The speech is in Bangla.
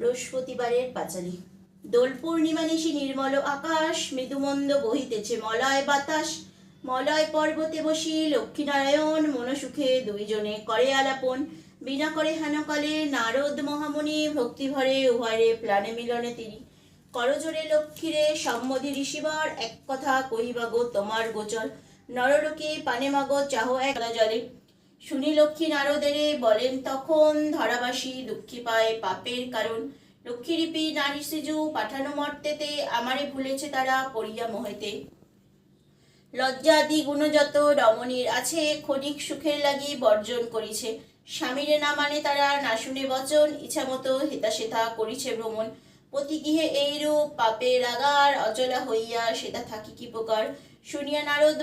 বৃহস্পতিবারের পাঁচালী। দোল পূর্ণিমা নিশি নির্মল আকাশ, মৃদুমন্দ বহিতেছে মলয় বাতাস। মলয় পর্বতে বসি লক্ষ্মীনারায়ণ, মনসুখে দুইজনে করে আলাপন। বিনা করে হেনকালে নারদ মহামুনি, ভক্তিভরে উভয়ে প্রাণে মিলনে তিনি। করজোরে লক্ষ্মীরে সম্মধি ঋষিবর, এক কথা কহিবা গো তোমার গোচর। নরলোকে পানে মাগো চাহ এক জলে। শুনি লক্ষ্মী নারদেরে বলেন তখন, ধরাবাসী দুঃখী পায় পাপের কারণ। লক্ষ্মীরূপী নারী সিজু পাঠানো মর্তেতে, আমারে ভুলেছে তারা পড়িয়া মোহেতে। লজ্জাদি গুণ যত রমণীর আছে, ক্ষণিক সুখের লাগি বর্জন করিছে। স্বামীরে না মানে তারা, না শুনে বচন, ইচ্ছামতো হেতাশেথা করিছে ভ্রমণ। পতি গৃহে এইরূপ পাপের আগার, অচলা হইয়া সেটা থাকি কি প্রকার। শুনিয়া নারদ